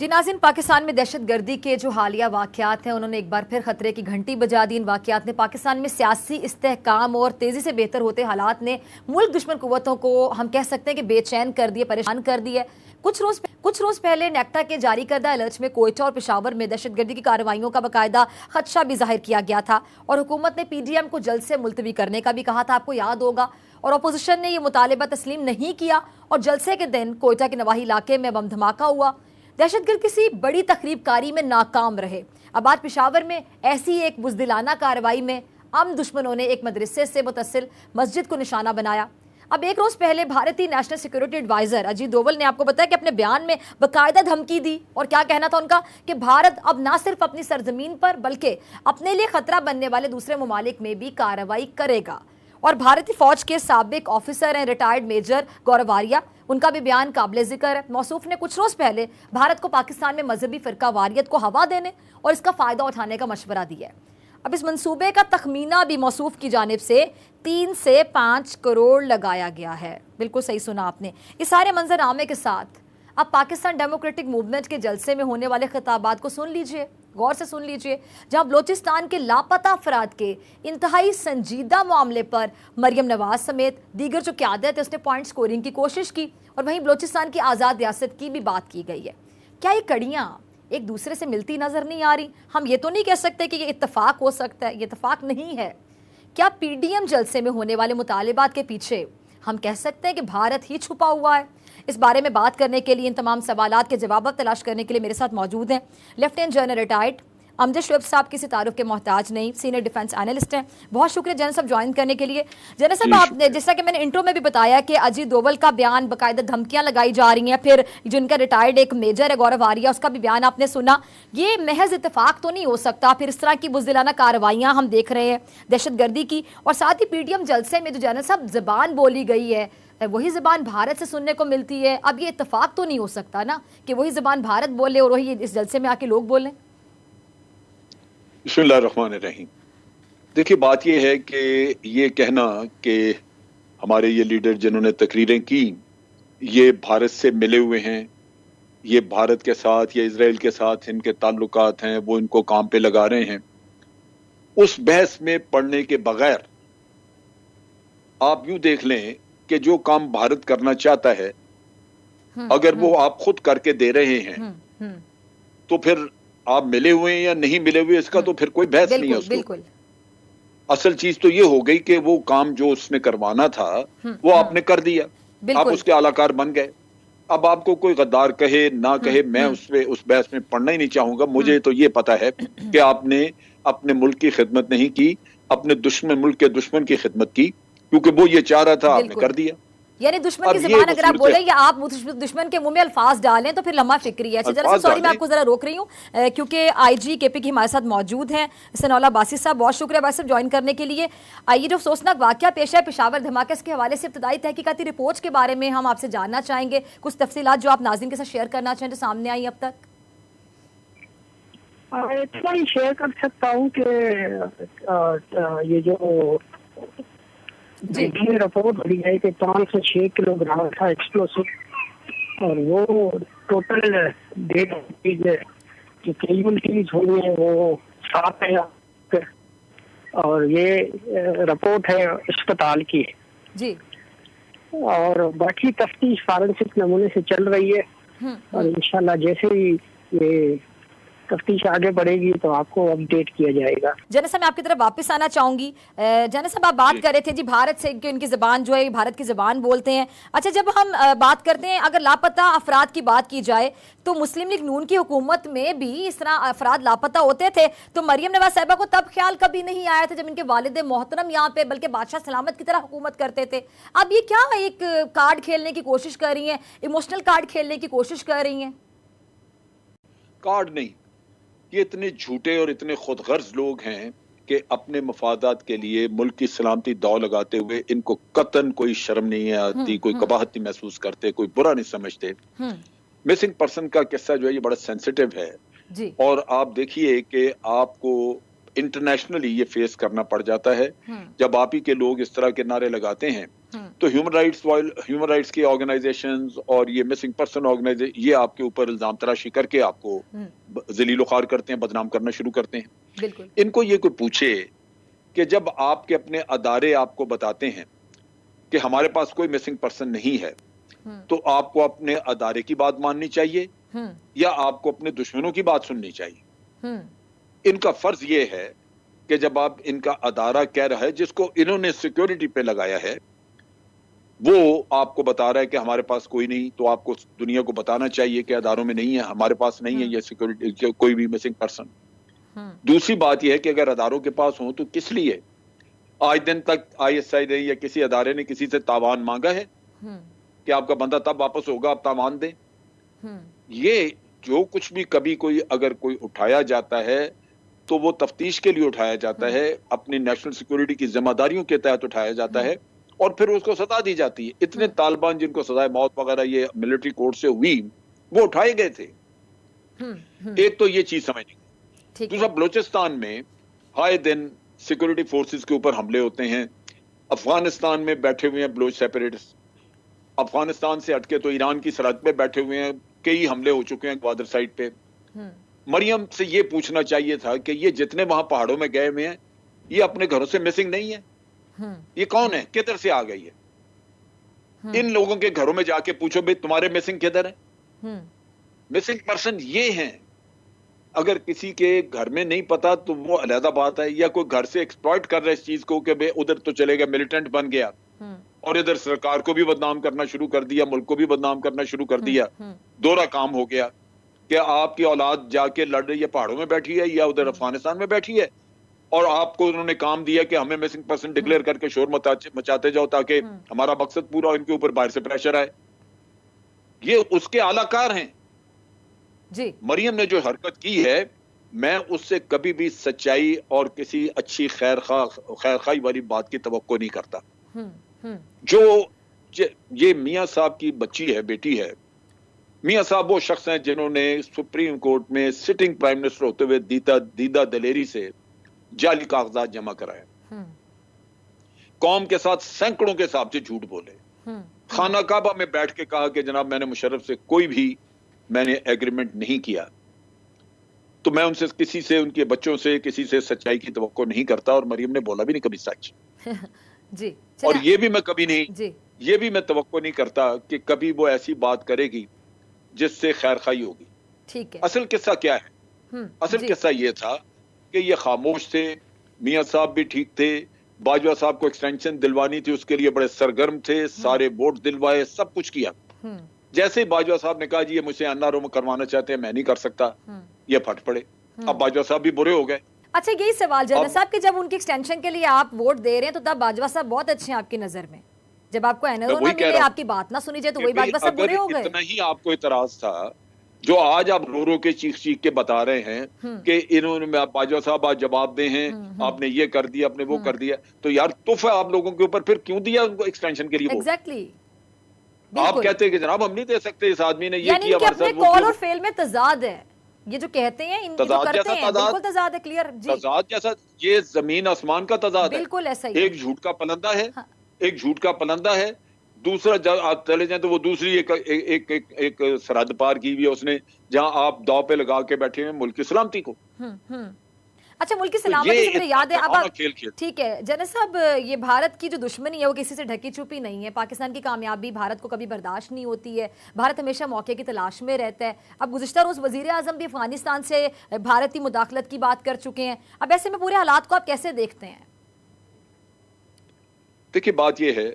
जी नाज़रीन, पाकिस्तान में दहशतगर्दी के जो हालिया वाक़यात हैं उन्होंने एक बार फिर खतरे की घंटी बजा दी। इन वाक़यात ने पाकिस्तान में सियासी इस्तेहकाम और तेज़ी से बेहतर होते हालात ने मुल्क दुश्मन कुव्वतों को हम कह सकते हैं कि बेचैन कर दिए, परेशान कर दिए। कुछ रोज़ पहले नेक्टा के जारी करदा अलर्ट में कोयटा और पेशावर में दहशतगर्दी की कार्रवाइयों का बाकायदा खदशा भी जाहिर किया गया था और हुकूमत ने PDM को जल्द से मुलतवी करने का भी कहा था, आपको याद होगा। और अपोजिशन ने यह मुतालिबा तस्लीम नहीं किया और जलसे के दिन कोयटा के नवाही इलाके में बम धमाका हुआ। दहशतगर्द किसी बड़ी तकरीबकारी में नाकाम रहे। अब आज पेशावर में ऐसी एक बुज़दिलाना कार्रवाई में दुश्मनों ने एक मदरसे से मुतसिल मस्जिद को निशाना बनाया। अब एक रोज पहले भारतीय national security adviser Ajit Doval ने आपको बताया कि अपने बयान में बाकायदा धमकी दी। और क्या कहना था उनका कि भारत अब ना सिर्फ अपनी सरजमीन पर बल्कि अपने लिए खतरा बनने वाले दूसरे ममालिक में भी कार्रवाई करेगा। और भारतीय फौज के साबिक ऑफिसर हैं रिटायर्ड मेजर गौरव आर्या, उनका भी बयान काबिल जिक्र है। मौसूफ ने कुछ रोज पहले भारत को पाकिस्तान में मजहबी फिरका वारियत को हवा देने और इसका फायदा उठाने का मशवरा दिया है। अब इस मंसूबे का तखमीना भी मौसूफ की जानिब से 3 से 5 करोड़ लगाया गया है। बिल्कुल सही सुना आपने। इस सारे मंजरनामे के साथ अब पाकिस्तान डेमोक्रेटिक मूवमेंट के जलसे में होने वाले खिताबात को सुन लीजिए, गौर से सुन लीजिए, जहां बलोचिस्तान के लापता अफराद के इंतहाई संजीदा मामले पर मरियम नवाज समेत दीगर जो क़यादत है उसने पॉइंट स्कोरिंग की कोशिश की और वहीं बलोचिस्तान की आज़ाद रियासत की भी बात की गई है। क्या ये कड़ियाँ एक दूसरे से मिलती नजर नहीं आ रही? हम ये तो नहीं कह सकते कि ये इत्तफाक हो सकता है, ये इत्तफाक नहीं है। क्या PDM जलसे में होने वाले मुतालिबात के पीछे हम कह सकते हैं कि भारत ही छुपा हुआ है? इस बारे में बात करने के लिए, इन तमाम सवालात के जवाब तलाश करने के लिए मेरे साथ मौजूद हैं lieutenant general retired Amjad Shoaib साहब, किसी तारुफ के मोहताज नहीं, सीनियर डिफेंस एनालिस्ट हैं। बहुत शुक्रिया जनरल साहब ज्वाइन करने के लिए। जनरल साहब, आपने जैसा कि मैंने इंट्रो में भी बताया कि अजीत डोवल का बयान बाकायदा धमकियां लगाई जा रही हैं, फिर जिनका रिटायर्ड एक मेजर है गौरव आर्या, उसका भी बयान आपने सुना। ये महज इत्तेफाक तो नहीं हो सकता? फिर इस तरह की बुज़दिलाना कार्रवाइयाँ हम देख रहे हैं दहशतगर्दी की, और साथ ही PDM जलसे में जो जनरल साहब ज़बान बोली गई है वही ज़बान भारत से सुनने को मिलती है। अब ये इत्तेफाक तो नहीं हो सकता ना कि वही ज़बान भारत बोले और वही इस जलसे में आके लोग बोलें? बिस्मिल्लाहिर्रहमानिर्रहीम। देखिए, बात यह है कि ये कहना कि हमारे ये लीडर जिन्होंने तकरीरें की ये भारत से मिले हुए हैं, ये भारत के साथ या इजराइल के साथ इनके ताल्लुकात हैं, वो इनको काम पे लगा रहे हैं, उस बहस में पढ़ने के बगैर आप यूं देख लें कि जो काम भारत करना चाहता है अगर वो आप खुद करके दे रहे हैं तो फिर आप मिले हुए हैं या नहीं मिले हुए इसका तो फिर कोई बहस नहीं है उसको। असल चीज तो ये हो गई कि वो काम जो उसने करवाना था वो आपने कर दिया, आप उसके आलाकार बन गए। अब आपको कोई गद्दार कहे ना कहे, मैं उस बहस में पढ़ना ही नहीं चाहूंगा। मुझे तो ये पता है कि आपने अपने मुल्क की खिदमत नहीं की, अपने मुल्क के दुश्मन की खिदमत की, क्योंकि वो ये चाह रहा था, आपने कर दिया। यानी दुश्मन की ज़बान अगर आप बोले या आप दुश्मन के मुंह में अल्फाज डालें तो फिर लम्हा फिक्री है। सॉरी, मैं आपको जरा रोक रही हूँ क्योंकि IG KP की हमारे साथ मौजूद हैं सनाउल्लाह बासी साहब। बहुत शुक्रिया बासी साहब ज्वाइन करने के लिए। आइए, जो अफसोसनाक वाकया पेश है पेशावर धमाके के हवाले से इब्तदाई तहकीकाती रिपोर्ट के बारे में हम आपसे जानना चाहेंगे। कुछ तफसीलात जो आप नाज़रीन के साथ शेयर करना चाहें जो सामने आई अब तक। इतना ही शेयर कर सकता हूँ कि ये जो रिपोर्ट बड़ी है कि 5 से 6 किलोग्राम था एक्सप्लोसिव, और वो टोटल डेट जो कैजुअल्टीज हुई है वो 7 है, और ये रिपोर्ट है अस्पताल की जी। और बाकी तफ्तीश फॉरेंसिक नमूने से चल रही है और इंशाल्लाह जैसे ही ये तफ्तीश आगे बढ़ेगी तो आपको अपडेट किया जाएगा। जनरल साहब, मैं आपकी तरफ वापस आना चाहूंगी। जनरल साहब, आप बात कर रहे थे जी भारत से कि उनकी ज़बान जो है भारत की ज़बान बोलते हैं। अच्छा, जब हम बात करते हैं अगर लापता अफराद की बात की जाए तो मुस्लिम लीग नून की हुकूमत में भी इस तरह अफराद लापता होते थे, तो मरियम नवाज साहिबा को तब ख्याल कभी नहीं आया था जब इनके वालिद मोहतरम यहाँ पे बल्कि बादशाह सलामत की तरह हुकूमत करते थे। अब ये क्या एक कार्ड खेलने की कोशिश कर रही है, इमोशनल कार्ड खेलने की कोशिश कर रही है? कार्ड नहीं, ये इतने झूठे और इतने खुदगर्ज लोग हैं कि अपने मफादात के लिए मुल्क की सलामती दाव लगाते हुए इनको कतन कोई शर्म नहीं आती, कोई कबाहत नहीं महसूस करते, कोई बुरा नहीं समझते। मिसिंग पर्सन का किस्सा जो है ये बड़ा सेंसिटिव है जी। और आप देखिए कि आपको इंटरनेशनली ये फेस करना पड़ जाता है जब आप ही के लोग इस तरह के नारे लगाते हैं तो ह्यूमन राइट्स की ऑर्गेनाइजेशंस और ये मिसिंग पर्सन ऑर्गेनाइजेशन ये आपके ऊपर इल्जाम तराशी करके आपको जलील-ओ-ख्वार करते हैं, बदनाम करना शुरू करते हैं। बिल्कुल। इनको ये कोई पूछे कि जब आपके अपने अदारे आपको बताते हैं कि हमारे पास कोई मिसिंग पर्सन नहीं है, तो आपको अपने अदारे की बात माननी चाहिए या आपको अपने दुश्मनों की बात सुननी चाहिए? इनका फर्ज ये है कि जब आप इनका अदारा कह रहा है जिसको इन्होंने सिक्योरिटी पे लगाया है, वो आपको बता रहा है कि हमारे पास कोई नहीं, तो आपको दुनिया को बताना चाहिए कि अदारों में नहीं है, हमारे पास नहीं है ये सिक्योरिटी कोई भी मिसिंग पर्सन। दूसरी बात यह है कि अगर अदारों के पास हो तो किस लिए आज दिन तक ISI ने या किसी अदारे ने किसी से तावान मांगा है कि आपका बंदा तब वापस होगा, आप तावान दें? ये जो कुछ भी कभी कोई अगर कोई उठाया जाता है तो वो तफ्तीश के लिए उठाया जाता है, अपनी नेशनल सिक्योरिटी की जिम्मेदारियों के तहत उठाया जाता है और फिर उसको सजा दी जाती है। इतने तालिबान जिनको सजाए मौत वगैरह ये मिलिट्री कोर्ट से हुई, वो उठाए गए थे। एक तो ये चीज समझनी। दूसरा, बलूचिस्तान में आए दिन सिक्योरिटी फोर्सेस के ऊपर हमले होते हैं। अफगानिस्तान में बैठे हुए हैं बलूच सेपरेटिस्ट, अफगानिस्तान से हटके तो ईरान की सरहद पे बैठे हुए हैं, कई हमले हो चुके हैं ग्वादर साइड पे। मरियम से ये पूछना चाहिए था कि ये जितने वहां पहाड़ों में गए हुए हैं, ये अपने घरों से मिसिंग नहीं है? ये कौन है, किधर से आ गई है? इन लोगों के घरों में जाके पूछो भाई तुम्हारे मिसिंग किधर है? मिसिंग पर्सन ये हैं। अगर किसी के घर में नहीं पता तो वो अलग बात है, या कोई घर से एक्सप्लॉइट कर रहा है इस चीज को कि भाई उधर तो चलेगा, मिलिटेंट बन गया और इधर सरकार को भी बदनाम करना शुरू कर दिया, मुल्क को भी बदनाम करना शुरू कर दिया। दोहरा काम हो गया कि आपकी औलाद जाके लड़ रही है, पहाड़ों में बैठी है या उधर अफगानिस्तान में बैठी है, और आपको उन्होंने काम दिया कि हमें मिसिंग पर्सन डिक्लेयर करके शोर मचाते जाओ ताकि हमारा मकसद पूरा, इनके ऊपर बाहर से प्रेशर आए। ये उसके आलाकार हैं जी। मरियम ने जो हरकत की है, मैं उससे कभी भी सच्चाई और किसी अच्छी खैरखाई वाली बात की तवक्को नहीं करता। जो ये मियां साहब की बच्ची है, बेटी है, मियां साहब वो शख्स हैं जिन्होंने सुप्रीम कोर्ट में सिटिंग प्राइम मिनिस्टर होते हुए दीदा दलेरी से जाली कागजात जमा कराए, कौम के साथ सैकड़ों के हिसाब से झूठ बोले, खाना काबा में बैठ के कहा कि जनाब मैंने मुशर्रफ से कोई भी मैंने एग्रीमेंट नहीं किया। तो मैं उनसे किसी से, उनके बच्चों से किसी से सच्चाई की तवक्को नहीं करता, और मरियम ने बोला भी नहीं कभी सच। जी। और ये भी मैं कभी नहीं जी। ये भी मैं तवक्को नहीं करता कि कभी वो ऐसी बात करेगी जिससे खैरखाई होगी। ठीक है। असल किस्सा क्या है? असल किस्सा ये था कि ये खामोश थे, मियां साहब भी ठीक थे, बाजवा साहब को एक्सटेंशन दिलवानी थी, उसके लिए बड़े सरगर्म थे, सारे वोट दिलवाए, सब कुछ किया। जैसे ही बाजवा साहब ने कहा जी ये मुझसे एनआरओ करवाना चाहते हैं, मैं नहीं कर सकता, ये फट पड़े। अब बाजवा साहब भी बुरे हो गए। अच्छा, यही सवाल जनरल साहब कि जब उनकी एक्सटेंशन के लिए आप वोट दे रहे हैं तो तब बाजवा साहब बहुत अच्छे हैं आपकी नजर में, जब आपको एनआरओ ना मिले, आपकी बात ना सुनी जाए तो वही बाजवा साहब बुरे हो गए। इतना ही आपको इतराज था जो आज आप रो रो के चीख के बता रहे हैं कि इन्होंने, बाजवा साहब आज जवाब दे हैं, आपने ये कर दिया, आपने वो कर दिया, तो यार तोहफा आप लोगों के ऊपर फिर क्यों दिया उनको एक्सटेंशन के लिए? एग्जैक्टली। आप कहते हैं कि जनाब हम नहीं दे सकते, इस आदमी ने ये किया, अपने कॉल और फेल में तजाद है, ये जो कहते हैं, इन जो करते हैं, बिल्कुल तजाद है। क्लियर जी। तजाद जैसा, ये जमीन आसमान का तजाद है, बिल्कुल ऐसा ही। एक झूठ का पलंदा है, एक झूठ का पलंदा है, दूसरा जब आप चले जाए तो वो दूसरी एक सरहद पार की हुई है उसने, जहां आप दाव पे लगा के बैठे हैं मुल्क की सलामती को। अच्छा, मुल्क की सलामती से मुझे याद है, अब ठीक है जनरल साहब, ये भारत की जो दुश्मनी है वो किसी से ढकी छुपी नहीं है। पाकिस्तान की कामयाबी भारत को कभी बर्दाश्त नहीं होती है, भारत हमेशा मौके की तलाश में रहता है। अब गुज़िश्ता रोज़ वज़ीर आज़म भी अफगानिस्तान से भारत की मुदाखलत की बात कर चुके हैं। अब ऐसे में पूरे हालात को आप कैसे देखते हैं? देखिए, बात यह है,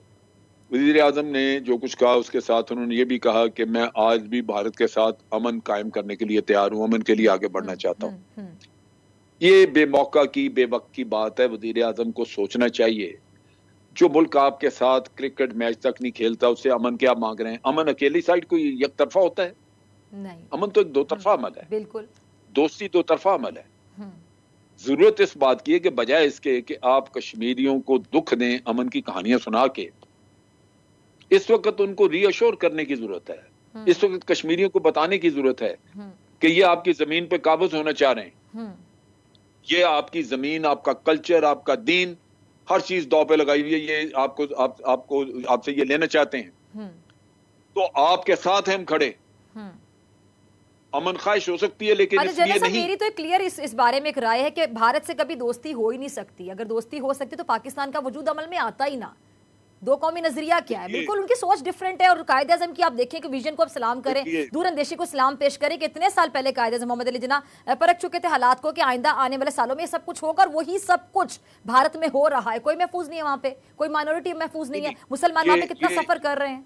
वज़ीर आज़म ने जो कुछ कहा उसके साथ उन्होंने ये भी कहा कि मैं आज भी भारत के साथ अमन कायम करने के लिए तैयार हूँ, अमन के लिए आगे बढ़ना चाहता हूँ। ये बेमौका की, बेवक्त की बात है। वज़ीर आज़म को सोचना चाहिए, जो मुल्क आपके साथ क्रिकेट मैच तक नहीं खेलता उससे अमन क्या मांग रहे हैं? अमन अकेली साइड कोई एक तरफा होता है? नहीं, अमन तो एक दो तरफा अमल है। बिल्कुल, दोस्ती दो तरफा अमल है। जरूरत इस बात की है कि बजाय इसके कि आप कश्मीरियों को दुख दें, अमन की कहानियां सुना के, इस वक्त उनको रीअश्योर करने की जरूरत है। इस वक्त कश्मीरियों को बताने की जरूरत है कि ये आपकी जमीन पे काबिज होना चाह रहे हैं, ये आपकी जमीन, आपका कल्चर, आपका दीन हर चीज दांव पे लगाई हुई है, ये आपको आपसे ये लेना चाहते हैं, तो आपके साथ हैं हम खड़े। अमन ख्वाहिश हो सकती है लेकिन इसलिए नहीं। मेरी तो एक क्लियर इस बारे में एक राय है कि भारत से कभी दोस्ती हो ही नहीं सकती। अगर दोस्ती हो सकती तो पाकिस्तान का वजूद अमल में आता ही ना। दो कौमी नजरिया क्या है, बिल्कुल उनकी सोच डिफरेंट है। और कायदे आजम की आप देखें कि विजन को आप सलाम करें, दूरअंदेशी को सलाम पेश करें कि इतने साल पहले कायदे आजम मोहम्मद अली जिन्ना परख चुके थे हालात को कि आइंदा आने वाले सालों में ये सब कुछ होगा, और वही सब कुछ भारत में हो रहा है। कोई महफूज नहीं है वहां पे, कोई माइनॉरिटी महफूज नहीं है। मुसलमान वहां पे कितना सफर कर रहे हैं।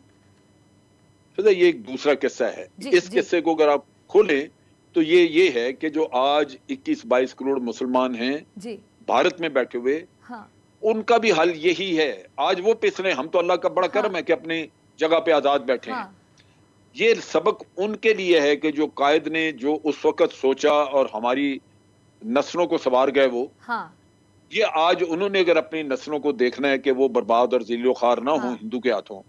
ये एक दूसरा किस्सा है। इस किस्से को अगर आप खोलें तो ये है कि जो आज 21-22 करोड़ मुसलमान हैं भारत में बैठे हुए, उनका भी हल यही है। आज वो पिस रहे हैं, हम तो अल्लाह का बड़ा करम है कि अपनी जगह पे आजाद बैठे हैं। ये सबक उनके लिए है कि जो कायद ने जो उस वक्त सोचा और हमारी नस्लों को सवार गए वो, ये आज उन्होंने अगर अपनी नस्लों को देखना है कि वो बर्बाद और ज़िल्लो ख़ार ना हो हिंदू के हाथों,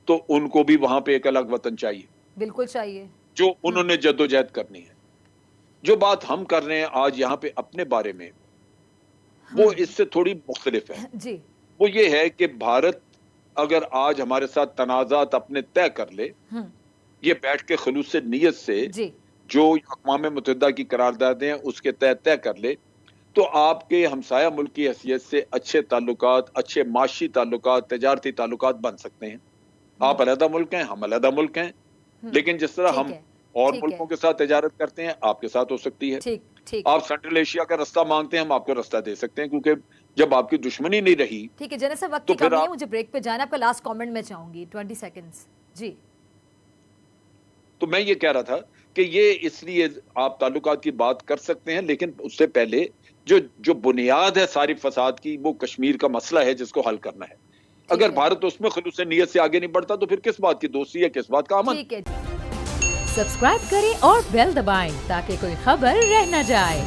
तो उनको भी वहां पे एक अलग वतन चाहिए। बिल्कुल चाहिए, जो उन्होंने जद्दोजहद करनी है। जो बात हम कर रहे हैं आज यहाँ पे अपने बारे में, वो इससे थोड़ी मुख्तलिफ है जी। वो ये है कि भारत अगर आज हमारे साथ तनाज़ात अपने तय कर ले, ये बैठ के खलूस नीयत से जो अक़वाम मुत्तहिदा की करारदादें हैं उसके तय कर ले, तो आपके हमसाया मुल्क की हैसियत से अच्छे ताल्लुकात, अच्छे माशी ताल्लुकात, तजारती ताल्लुकात बन सकते हैं। आप अलहदा मुल्क हैं, हम अलहदा मुल्क हैं, लेकिन जिस तरह हम और मुल्कों के साथ तजारत करते हैं आपके साथ हो सकती है। आप सेंट्रल एशिया का रास्ता मांगते हैं, हम आपको रास्ता दे सकते हैं, क्योंकि जब आपकी दुश्मनी नहीं रही। ठीक है जैसे सर, वक्त की कमी है, मुझे ब्रेक पे जाना। आपका लास्ट कमेंट मैं चाहूंगी 20 सेकंड्स जी। तो मैं ये कह रहा था कि ये इसलिए आप ताल्लुकात की बात कर सकते हैं, लेकिन उससे पहले जो बुनियाद है सारी फसाद की, वो कश्मीर का मसला है जिसको हल करना है। अगर भारत उसमें खलूस नीयत से आगे नहीं बढ़ता तो फिर किस बात की दोस्ती है, किस बात का अमन। ठीक है। सब्सक्राइब करें और बेल दबाएं ताकि कोई खबर रह न जाए।